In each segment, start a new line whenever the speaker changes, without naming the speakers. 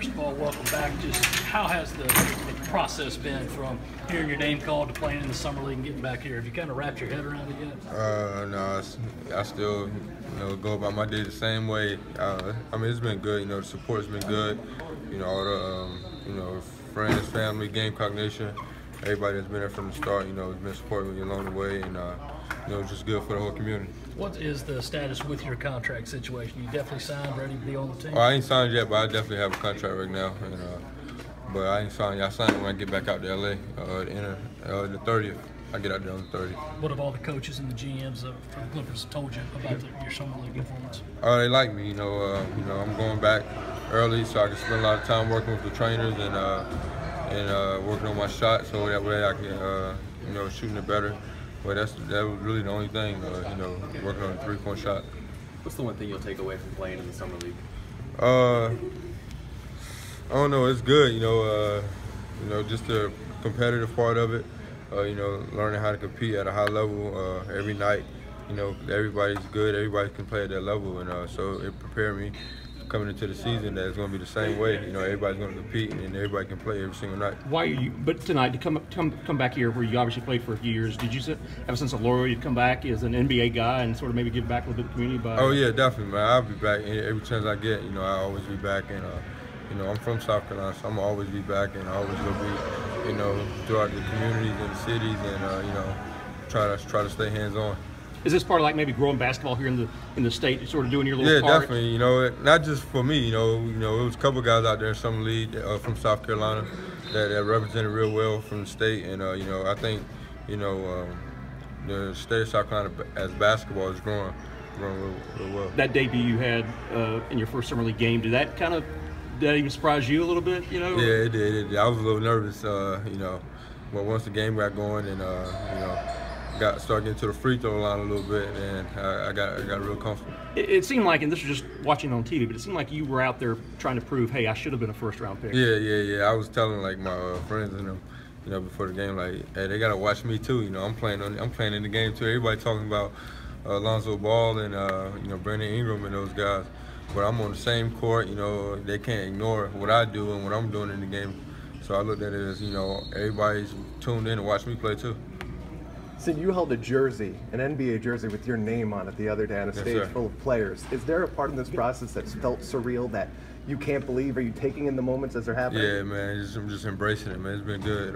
first of all, welcome back. Just how has the process been from hearing your name called to playing in the summer league and getting back here? Have you kind of wrapped your head around it yet?
No, I still, go about my day the same way. I mean, it's been good. The support's been good. All the, friends, family, Gamecock Nation, everybody that's been there from the start. Has been supporting me along the way, and it's just good for the whole community.
What is the status with your contract situation? You definitely signed, ready to be on the team?
I ain't signed yet, but I definitely have a contract right now. But I ain't signed. I signed when I get back out to LA. The 30th. I get out there on the 30th.
What have all the coaches and the GMs from the Clippers told you about your summer league performance?
They like me. I'm going back early so I can spend a lot of time working with the trainers and working on my shot, so that way I can shooting it better. But that was really the only thing, working on the three-point shot.
What's the one thing you'll take away from playing in the summer league?
I don't know. It's good, just the competitive part of it. Learning how to compete at a high level every night. Everybody's good. Everybody can play at that level, and so it prepared me coming into the season that it's going to be the same way. Everybody's going to compete, and everybody can play every single night.
Why are you? But tonight, to come back here, where you obviously played for a few years, did you have a sense of loyalty to come back as an NBA guy and sort of maybe give back to the community?
Oh yeah, definitely, man. I'll be back every chance I get. I always be back, and I'm from South Carolina, so I'm gonna always be back, and I always will be, throughout the communities and the cities, and try to stay hands on.
Is this part of like maybe growing basketball here in the state, sort of doing your little part?
Yeah, definitely. Not just for me. It was a couple guys out there in summer league from South Carolina that represented real well from the state, and I think the state of South Carolina as basketball is growing real well.
That debut you had in your first summer league game, did that even surprise you a little bit?
Yeah, it did. I was a little nervous, but once the game got going and started getting to the free throw line a little bit, and I got real comfortable.
It seemed like, and this was just watching on TV, but it seemed like you were out there trying to prove, hey, I should have been a first-round pick.
Yeah. I was telling my friends and them, before the game, like, hey, they gotta watch me too. I'm playing in the game too. Everybody talking about Lonzo Ball and Brandon Ingram and those guys, but I'm on the same court. They can't ignore what I do and what I'm doing in the game. So I looked at it as everybody's tuned in to watch me play too.
Sid, you held a jersey, an NBA jersey with your name on it the other day on a stage full of players. Is there a part in this process that's felt surreal that you can't believe? Are you taking in the moments as they're happening?
Yeah, man, I'm just embracing it, man. It's been good.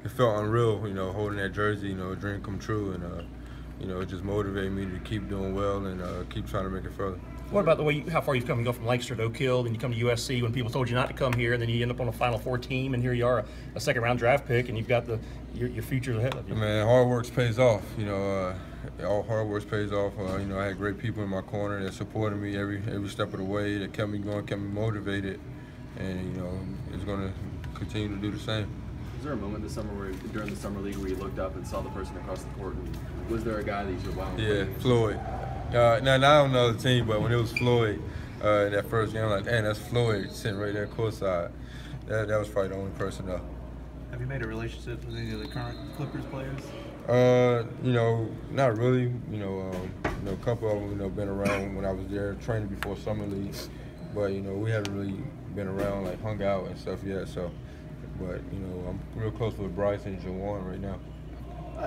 It felt unreal, holding that jersey, a dream come true, and it just motivated me to keep doing well and keep trying to make it further.
What about the way how far you've come? You go from Lancaster to Oak Hill, then you come to USC when people told you not to come here, and then you end up on a Final Four team, and here you are, a second-round draft pick, and you've got your future ahead of you.
Man, hard work pays off. All hard work pays off. I had great people in my corner that supported me every step of the way, that kept me going, kept me motivated, and it's going to continue to do the same.
Was there a moment this summer during the summer league where you looked up and saw the person across the court, and was there a guy that you said, wow?
Yeah, Floyd. Now I don't know the team, but when it was Floyd in that first game, I'm like, man, that's Floyd sitting right there courtside. That was probably the only person though.
Have you made a relationship with any of the current Clippers players?
Not really. A couple of them, been around when I was there training before summer league, but we haven't really been around, like hung out and stuff yet. So, but I'm real close with Bryce and Jawan right now.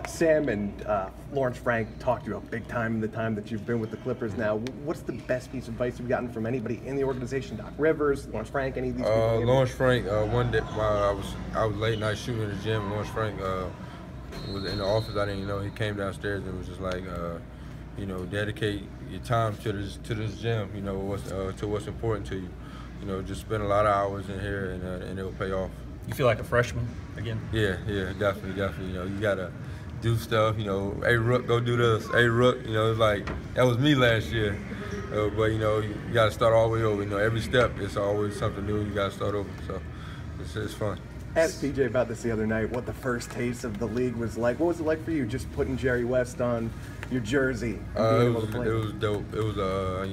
Sam and Lawrence Frank talked to you about big time in the time that you've been with the Clippers now. What's the best piece of advice you've gotten from anybody in the organization? Doc Rivers, Lawrence Frank, any of these people?
Lawrence Frank, one day I was late night shooting in the gym, and Lawrence Frank was in the office. I didn't know. He came downstairs and was just like, dedicate your time to this gym, to what's important to you. Just spend a lot of hours in here, and it'll pay off.
You feel like a freshman again?
Yeah, definitely. You gotta do stuff, hey Rook, go do this. Hey Rook, it's like that was me last year. But you gotta start all the way over. Every step it's always something new. You gotta start over. So it's fun.
Asked PJ about this the other night, what the first taste of the league was like. What was it like for you, just putting Jerry West on your jersey and being able to play?
It was dope. It was a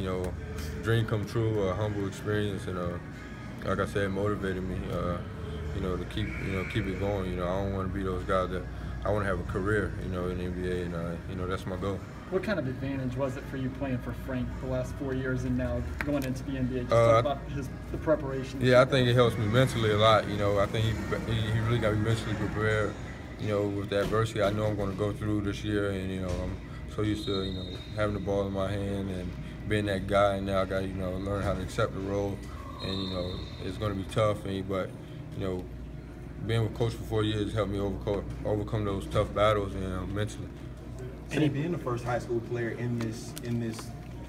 dream come true, a humble experience, and like I said, it motivated me. To keep it going. I don't want to be those guys that I want to have a career, in the NBA, and that's my goal.
what kind of advantage was it for you playing for Frank the last 4 years and now going into the NBA? Just talk about the preparation.
Yeah, I think it helps me mentally a lot. You know, I think he really got me mentally prepared. You know, with the adversity I know I'm going to go through this year, and you know, I'm so used to having the ball in my hand and being that guy. And now I got to learn how to accept the role, and it's going to be tough. But being with Coach for 4 years helped me overcome those tough battles and mentally.
And being the first high school player in this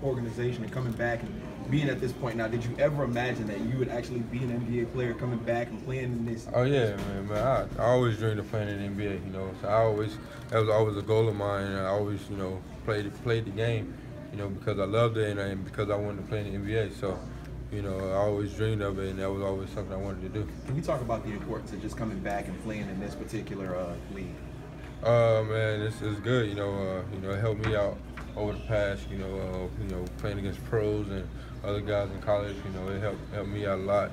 organization and coming back and being at this point now, did you ever imagine that you would actually be an NBA player coming back and playing in this?
Oh yeah, man. I always dreamed of playing in the NBA. So that was always a goal of mine. And I always played the game, because I loved it and because I wanted to play in the NBA. So I always dreamed of it, and that was always something I wanted to do.
Can we talk about the importance of just coming back and playing in this particular league?
Man, it's good. It helped me out over the past. Playing against pros and other guys in college. It helped me out a lot.